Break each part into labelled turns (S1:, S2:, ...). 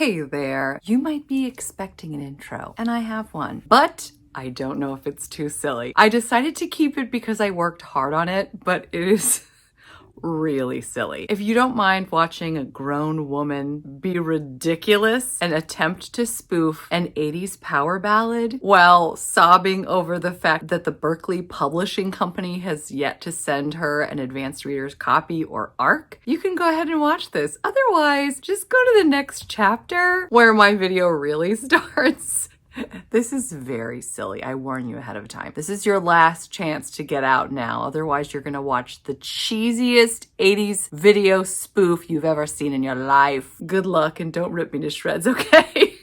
S1: Hey there, you might be expecting an intro, and I have one, but I don't know if it's too silly. I decided to keep it because I worked hard on it, but it is really silly. If you don't mind watching a grown woman be ridiculous and attempt to spoof an 80s power ballad while sobbing over the fact that the Berkeley Publishing Company has yet to send her an advanced reader's copy or ARC, you can go ahead and watch this. Otherwise, just go to the next chapter where my video really starts. This is very silly. I warn you ahead of time. This is your last chance to get out now. Otherwise, you're going to watch the cheesiest 80s video spoof you've ever seen in your life. Good luck and don't rip me to shreds, okay?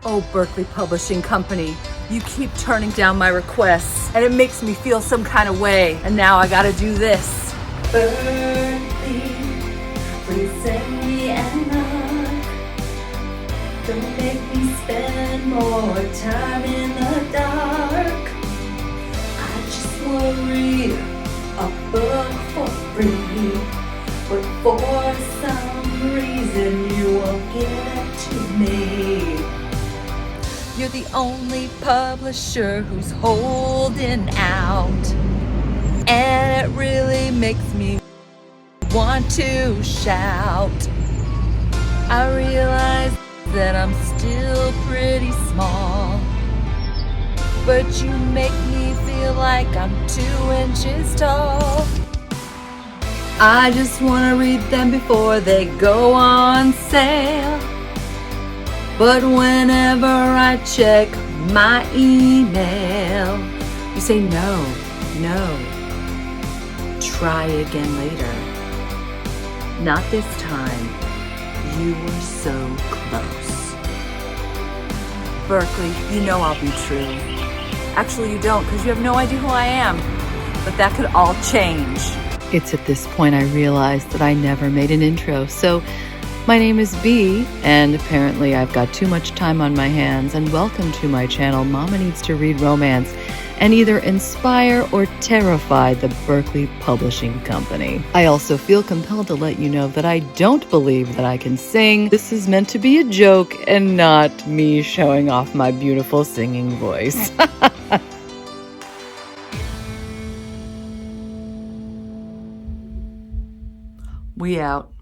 S1: Oh, Berkeley Publishing Company, you keep turning down my requests and it makes me feel some kind of way. And now I got to do this. Berkeley, please send me an ARC. Don't make me spend more time in the dark. I just want to read a book for free, but for some reason you won't give it to me. You're the only publisher who's holding out, and it really makes me want to shout. I realize that I'm still pretty small, but you make me feel like I'm 2 inches tall. I just want to read them before they go on sale, but whenever I check my email, you say no, try again later. Not this time. You were so close. Berkeley, you know I'll be true. Actually, you don't, because you have no idea who I am. But that could all change. It's at this point I realized that I never made an intro. So my name is B, and apparently I've got too much time on my hands. And welcome to my channel, Mama Needs to Read Romance, and either inspire or terrify the Berkeley Publishing Company. I also feel compelled to let you know that I don't believe that I can sing. This is meant to be a joke and not me showing off my beautiful singing voice. We out.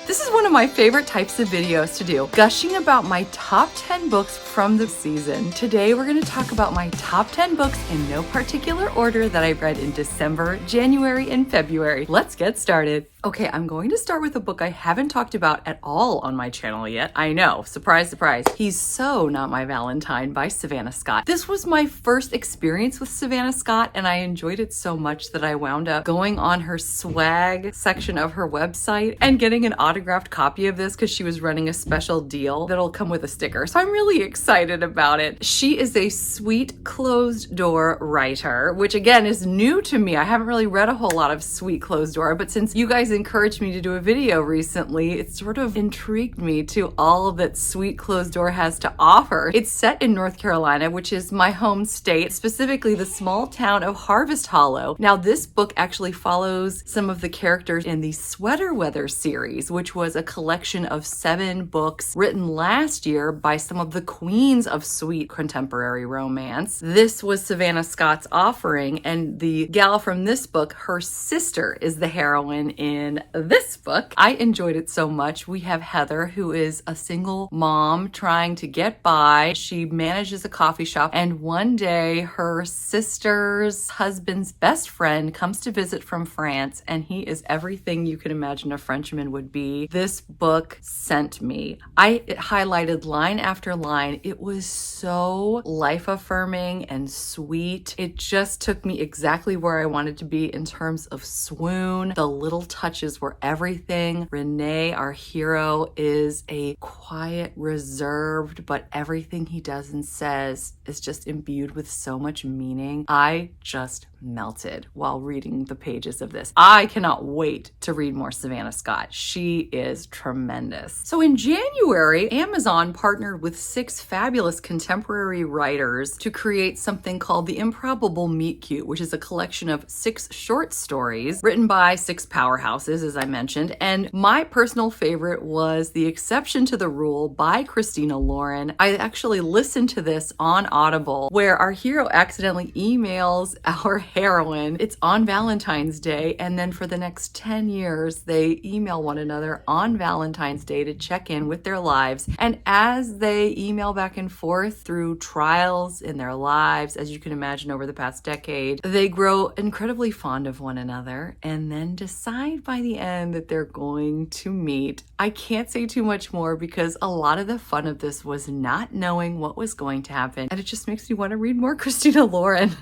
S1: This is one of my favorite types of videos to do, gushing about my top 10 books from the season. Today we're going to talk about my top 10 books in no particular order that I read in December, January, and February. Let's get started. Okay, I'm going to start with a book I haven't talked about at all on my channel yet. I know, surprise, surprise. He's So Not My Valentine by Savannah Scott. This was my first experience with Savannah Scott, and I enjoyed it so much that I wound up going on her swag section of her website and getting an autographed copy of this because she was running a special deal that'll come with a sticker. So I'm really excited about it. She is a sweet closed door writer, which again is new to me. I haven't really read a whole lot of sweet closed door, but since you guys encouraged me to do a video recently, it sort of intrigued me to all that Sweet Closed Door has to offer. It's set in North Carolina, which is my home state, specifically the small town of Harvest Hollow. Now, this book actually follows some of the characters in the Sweater Weather series, which was a collection of 7 books written last year by some of the queens of sweet contemporary romance. This was Savannah Scott's offering, and the gal from this book, her sister, is the heroine in this book. I enjoyed it so much. We have Heather, who is a single mom trying to get by. She manages a coffee shop, and one day her sister's husband's best friend comes to visit from France, and he is everything you can imagine a Frenchman would be. This book sent me. It highlighted line after line. It was so life-affirming and sweet. It just took me exactly where I wanted to be in terms of swoon. The little touches were everything. Renee, our hero, is a quiet, reserved, but everything he does and says is just imbued with so much meaning. I just melted while reading the pages of this. I cannot wait to read more Savannah Scott. She is tremendous. So in January, Amazon partnered with 6 fabulous contemporary writers to create something called The Improbable Meet Cute, which is a collection of 6 short stories written by 6 powerhouse houses, as I mentioned, and my personal favorite was The Exception to the Rule by Christina Lauren. I actually listened to this on Audible, where our hero accidentally emails our heroine. It's on Valentine's Day, and then for the next 10 years, they email one another on Valentine's Day to check in with their lives. And as they email back and forth through trials in their lives, as you can imagine over the past decade, they grow incredibly fond of one another and then decide by the end that they're going to meet. I can't say too much more because a lot of the fun of this was not knowing what was going to happen, and it just makes me want to read more Christina Lauren.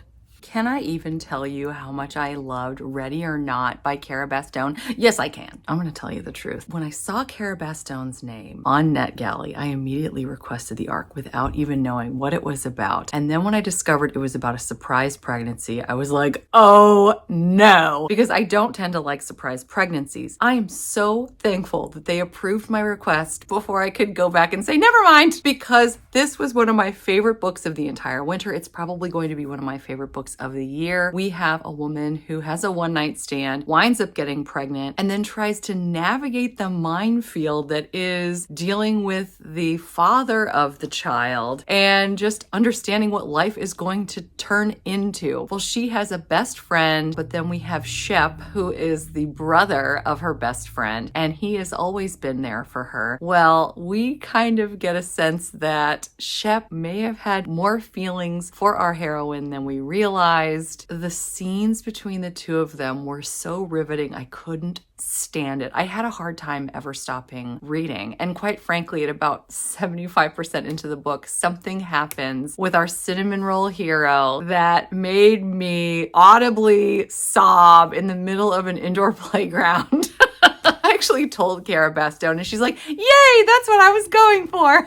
S1: Can I even tell you how much I loved Ready or Not by Cara Bastone? Yes, I can. I'm going to tell you the truth. When I saw Cara Bastone's name on NetGalley, I immediately requested the ARC without even knowing what it was about. And then when I discovered it was about a surprise pregnancy, I was like, oh no, because I don't tend to like surprise pregnancies. I am so thankful that they approved my request before I could go back and say, never mind, because this was one of my favorite books of the entire winter. It's probably going to be one of my favorite books of the year. We have a woman who has a one-night stand, winds up getting pregnant, and then tries to navigate the minefield that is dealing with the father of the child and just understanding what life is going to turn into. Well, she has a best friend, but then we have Shep, who is the brother of her best friend, and he has always been there for her. Well, we kind of get a sense that Shep may have had more feelings for our heroine than we realized. The scenes between the two of them were so riveting. I couldn't stand it. I had a hard time ever stopping reading. And quite frankly, at about 75% into the book, something happens with our cinnamon roll hero that made me audibly sob in the middle of an indoor playground. I actually told Cara Bastone and she's like, yay, that's what I was going for.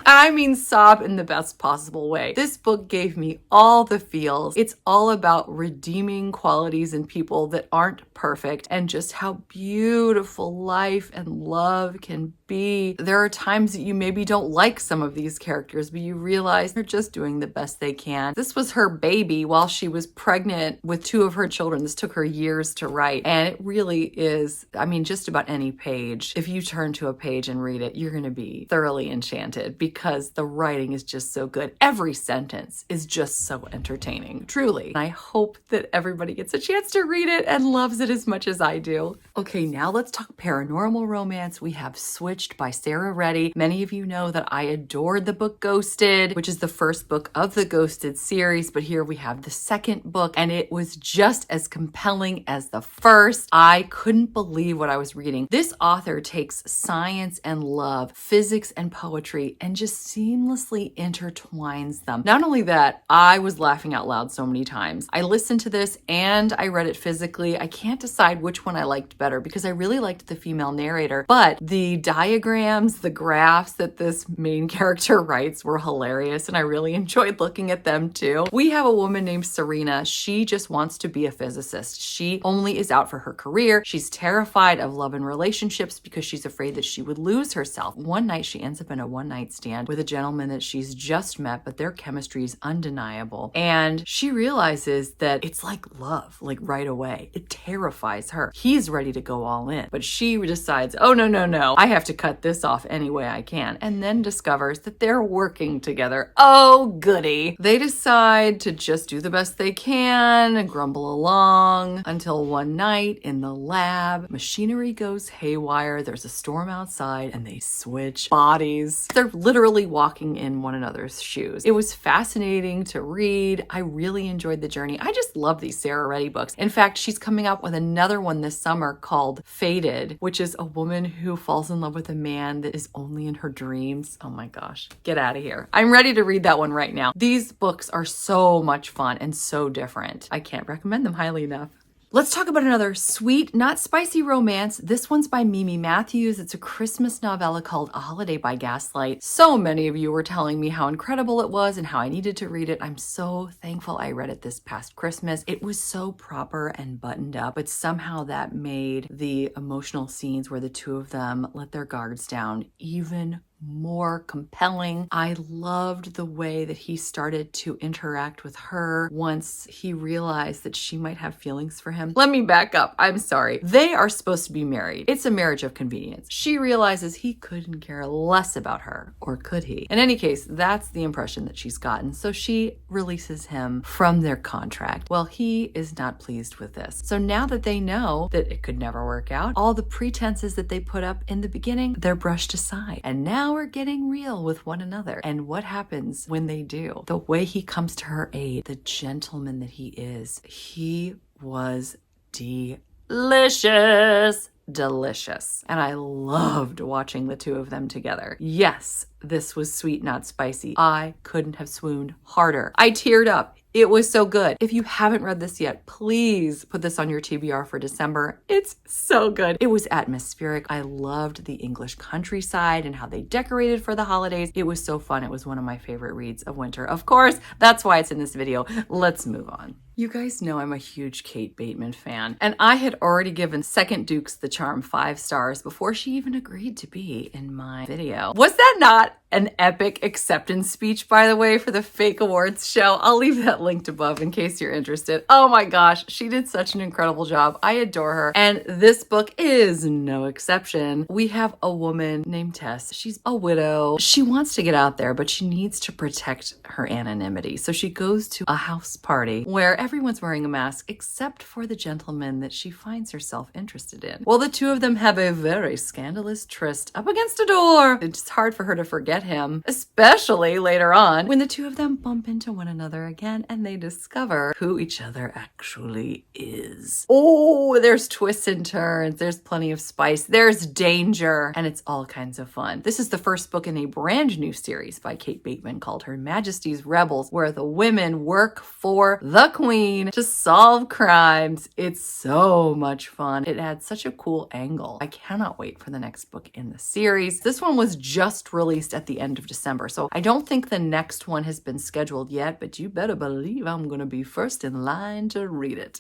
S1: I mean, sob in the best possible way. This book gave me all the feels. It's all about redeeming qualities in people that aren't perfect and just how beautiful life and love can be. There are times that you maybe don't like some of these characters, but you realize they're just doing the best they can. This was her baby while she was pregnant with two of her children. This took her years to write, and it really is, I mean, just about any page. If you turn to a page and read it, you're going to be thoroughly enchanted because the writing is just so good. Every sentence is just so entertaining, truly. And I hope that everybody gets a chance to read it and loves it as much as I do. Okay, now let's talk paranormal romance. We have Switched by Sarah Reddy. Many of you know that I adored the book Ghosted, which is the first book of the Ghosted series, but here we have the second book, and it was just as compelling as the first. I couldn't believe what I was reading. This author takes science and love, physics and poetry, and just seamlessly intertwines them. Not only that, I was laughing out loud so many times. I listened to this and I read it physically. I can't decide which one I liked better because I really liked the female narrator, but the diagrams, the graphs that this main character writes were hilarious, and I really enjoyed looking at them too. We have a woman named Serena. She just wants to be a physicist. She only is out for her career. She's terrified of love and relationships because she's afraid that she would lose herself. One night she ends up in a one-night stand with a gentleman that she's just met, but their chemistry is undeniable. And she realizes that it's like love, like right away. It terrifies her. He's ready to go all in, but she decides, oh, no, I have to cut this off any way I can, and then discovers that they're working together. Oh, goody. They decide to just do the best they can and grumble along until one night in the lab, machinery goes haywire, there's a storm outside, and they switch bodies. They're literally walking in one another's shoes. It was fascinating to read. I really enjoyed the journey. I just love these Sarah Reddy books. In fact, she's coming out with another one this summer called Fated, which is a woman who falls in love with a man that is only in her dreams. Oh my gosh, get out of here. I'm ready to read that one right now. These books are so much fun and so different. I can't recommend them highly enough. Let's talk about another sweet, not spicy romance. This one's by Mimi Matthews. It's a Christmas novella called A Holiday by Gaslight. So many of you were telling me how incredible it was and how I needed to read it. I'm so thankful I read it this past Christmas. It was so proper and buttoned up, but somehow that made the emotional scenes where the two of them let their guards down even more compelling. I loved the way that he started to interact with her once he realized that she might have feelings for him. Let me back up. I'm sorry. They are supposed to be married. It's a marriage of convenience. She realizes he couldn't care less about her, or could he? In any case, that's the impression that she's gotten. So she releases him from their contract. Well, he is not pleased with this. So now that they know that it could never work out, all the pretenses that they put up in the beginning, they're brushed aside. And now we're getting real with one another. And what happens when they do? The way he comes to her aid, the gentleman that he is, he was delicious. Delicious. And I loved watching the two of them together. Yes, this was sweet, not spicy. I couldn't have swooned harder. I teared up. It was so good. If you haven't read this yet, please put this on your TBR for December. It's so good. It was atmospheric. I loved the English countryside and how they decorated for the holidays. It was so fun. It was one of my favorite reads of winter. Of course, that's why it's in this video. Let's move on. You guys know I'm a huge Kate Bateman fan, and I had already given Second Dukes the Charm 5 stars before she even agreed to be in my video. Was that not an epic acceptance speech, by the way, for the fake awards show? I'll leave that linked above in case you're interested. Oh my gosh, she did such an incredible job. I adore her, and this book is no exception. We have a woman named Tess. She's a widow. She wants to get out there, but she needs to protect her anonymity. So she goes to a house party where everyone's wearing a mask except for the gentleman that she finds herself interested in. Well, the two of them have a very scandalous tryst up against a door. It's hard for her to forget him, especially later on when the two of them bump into one another again and they discover who each other actually is. Oh, there's twists and turns. There's plenty of spice. There's danger, and it's all kinds of fun. This is the first book in a brand new series by Kate Bateman called Her Majesty's Rebels, where the women work for the Queen to solve crimes. It's so much fun. It adds such a cool angle. I cannot wait for the next book in the series. This one was just released at the end of December, so I don't think the next one has been scheduled yet, but you better believe I'm gonna be first in line to read it.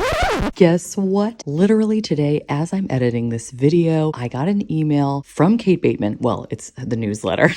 S1: Guess what? Literally today, as I'm editing this video, I got an email from Kate Bateman. Well, it's the newsletter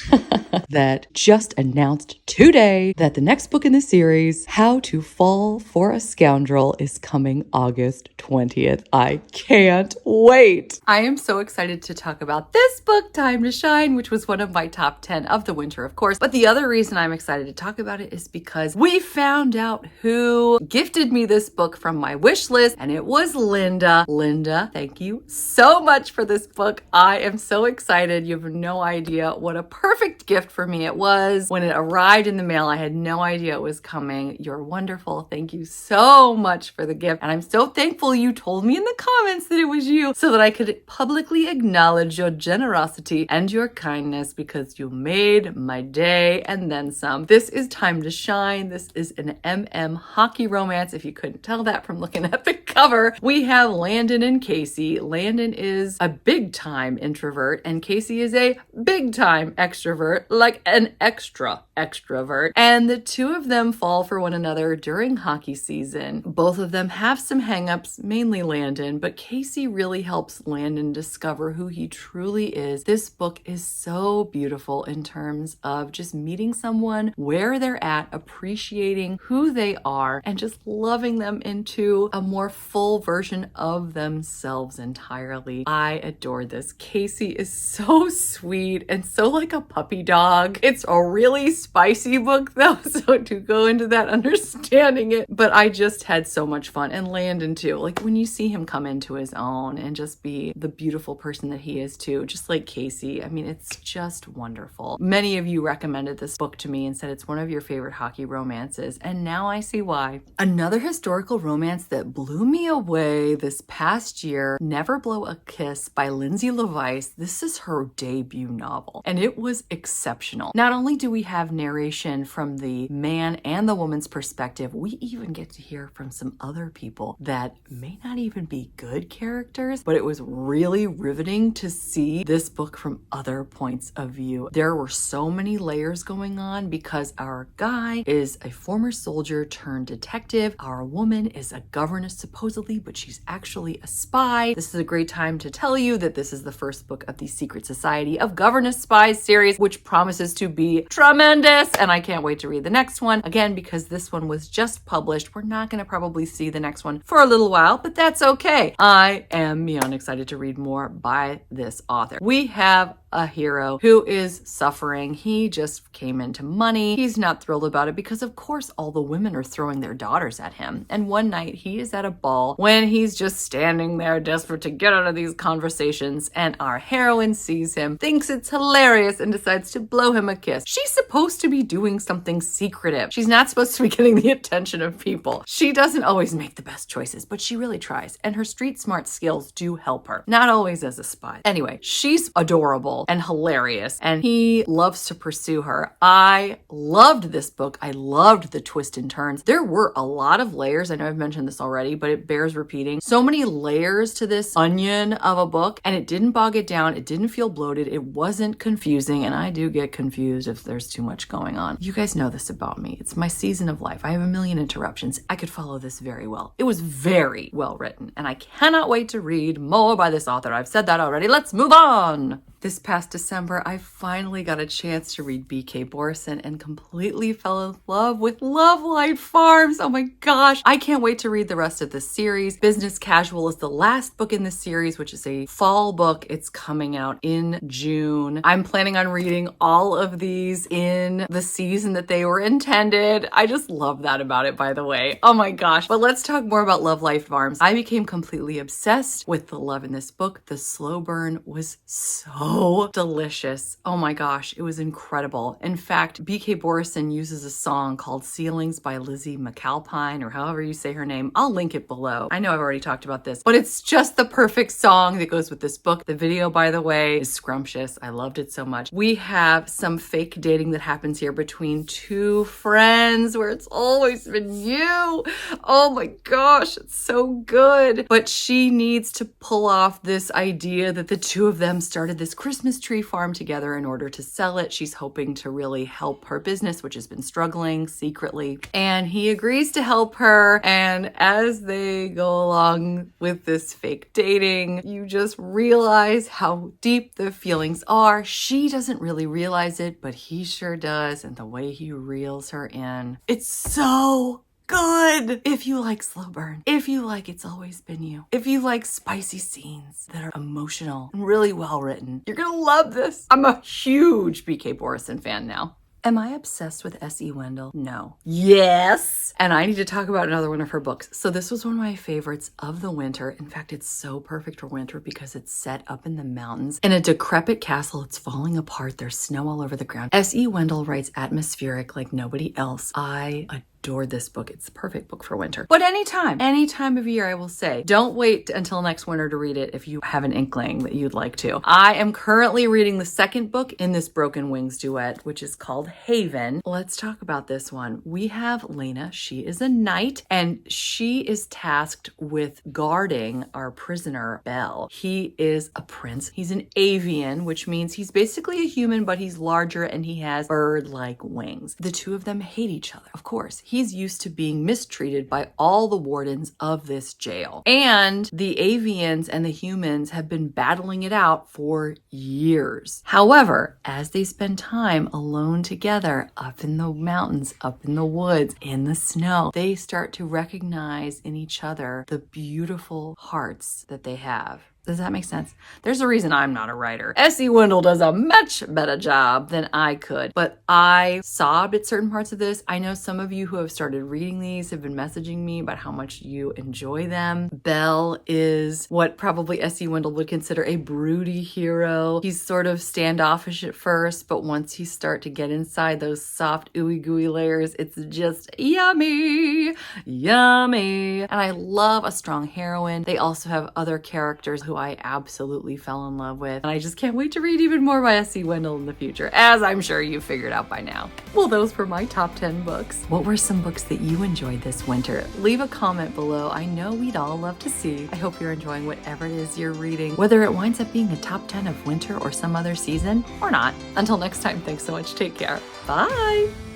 S1: that just announced today that the next book in the series, How to Fall for a Scoundrel, is coming August 20th. I can't wait. I am so excited to talk about this book, Time to Shine, which was one of my top 10 of the winter, of course. But the other reason I'm excited to talk about it is because we found out who gifted me this book from my wish list, and it was Linda. Linda, thank you so much for this book. I am so excited. You have no idea what a perfect gift for me it was. When it arrived in the mail, I had no idea it was coming. You're wonderful. Thank you so much for the gift. And I'm so thankful you told me in the comments that it was you so that I could publicly acknowledge your generosity and your kindness, because you made my day and then some. This is Time to Shine. This is an MM hockey romance. If you couldn't tell that from looking at the cover, we have Landon and Casey. Landon is a big time introvert and Casey is a big time extrovert, like an extrovert. And the two of them fall for one another during hockey season. Both of them have some hangups, mainly Landon, but Casey really helps Landon discover who he truly is. This book is so beautiful in terms of just meeting someone where they're at, appreciating who they are, and just loving them into a more full version of themselves entirely. I adored this. Casey is so sweet and so like a puppy dog. It's a really spicy book though, so to go into that understanding it, but I just had so much fun. And Landon too, like when you see him come into his own and just be the beautiful person that he is too, just like Casey. I mean, it's just wonderful. Many of you recommended this book to me and said it's one of your favorite hockey romances, and now I see why. Another historical romance that blew me away this past year, Never Blow a Kiss by Lindsay Levice. This is her debut novel, and it was exceptional. exceptional. Not only do we have narration from the man and the woman's perspective, we even get to hear from some other people that may not even be good characters, but it was really riveting to see this book from other points of view. There were so many layers going on because our guy is a former soldier turned detective. Our woman is a governess supposedly, but she's actually a spy. This is a great time to tell you that this is the first book of the Secret Society of Governess Spies series, which promises to be tremendous. And I can't wait to read the next one. Again, because this one was just published, we're not going to probably see the next one for a little while, but that's okay. I am beyond excited to read more by this author. We have a hero who is suffering. He just came into money. He's not thrilled about it because of course all the women are throwing their daughters at him. And one night he is at a ball when he's just standing there desperate to get out of these conversations, and our heroine sees him, thinks it's hilarious, and decides to blow him a kiss. She's supposed to be doing something secretive. She's not supposed to be getting the attention of people. She doesn't always make the best choices, but she really tries, and her street smart skills do help her. Not always as a spy. Anyway, she's adorable and hilarious, and he loves to pursue her. I loved this book. I loved the twists and turns. There were a lot of layers. I know I've mentioned this already, but it bears repeating. So many layers to this onion of a book, and it didn't bog it down. It didn't feel bloated. It wasn't confusing, and I do get confused if there's too much going on. You guys know this about me. It's my season of life. I have a million interruptions. I could follow this very well. It was very well written, and I cannot wait to read more by this author. I've said that already. Let's move on. This past December, I finally got a chance to read B.K. Borson and completely fell in love with Lovelight Farms. Oh my gosh. I can't wait to read the rest of this series. Business Casual is the last book in the series, which is a fall book. It's coming out in June. I'm planning on reading all of these in the season that they were intended. I just love that about it, by the way. Oh my gosh. But let's talk more about Lovelight Farms. I became completely obsessed with the love in this book. The slow burn was so delicious. Oh my gosh, it was incredible. In fact, B.K. Borson uses a song called Ceilings by Lizzy McAlpine, or however you say her name. I'll link it below. I know I've already talked about this, but it's just the perfect song that goes with this book. The video, by the way, is scrumptious. I loved it so much. We have some fake dating that happens here between two friends where it's always been you. Oh my gosh, it's so good. But she needs to pull off this idea that the two of them started this Christmas tree farm together in order to sell it. She's hoping to really help her business, which has been struggling secretly. And he agrees to help her. And as they go along with this fake dating, you just realize how deep the feelings are. She doesn't really realize it, but he sure does. And the way he reels her in, it's so good. If you like slow burn, if you like It's Always Been You, if you like spicy scenes that are emotional and really well written, you're gonna love this. I'm a huge B.K. Borson fan now. Am I obsessed with S.E. Wendell? No. Yes! And I need to talk about another one of her books. So this was one of my favorites of the winter. In fact, it's so perfect for winter because it's set up in the mountains. In a decrepit castle, it's falling apart. There's snow all over the ground. S.E. Wendell writes atmospheric like nobody else. I adored this book. It's the perfect book for winter. But any time of year, I will say, don't wait until next winter to read it if you have an inkling that you'd like to. I am currently reading the second book in this Broken Wings duet, which is called Haven. Let's talk about this one. We have Lena. She is a knight, and she is tasked with guarding our prisoner, Belle. He is a prince. He's an avian, which means he's basically a human, but he's larger and he has bird-like wings. The two of them hate each other, of course. He's used to being mistreated by all the wardens of this jail. And the avians and the humans have been battling it out for years. However, as they spend time alone together, up in the mountains, up in the woods, in the snow, they start to recognize in each other the beautiful hearts that they have. Does that make sense? There's a reason I'm not a writer. S.E. Wendell does a much better job than I could, but I sobbed at certain parts of this. I know some of you who have started reading these have been messaging me about how much you enjoy them. Belle is what probably S.E. Wendell would consider a broody hero. He's sort of standoffish at first, but once you start to get inside those soft ooey gooey layers, it's just yummy, yummy. And I love a strong heroine. They also have other characters who I absolutely fell in love with. And I just can't wait to read even more by S.C. Wendell in the future, as I'm sure you figured out by now. Well, those were my top 10 books. What were some books that you enjoyed this winter? Leave a comment below. I know we'd all love to see. I hope you're enjoying whatever it is you're reading, whether it winds up being a top 10 of winter or some other season or not. Until next time, thanks so much. Take care. Bye.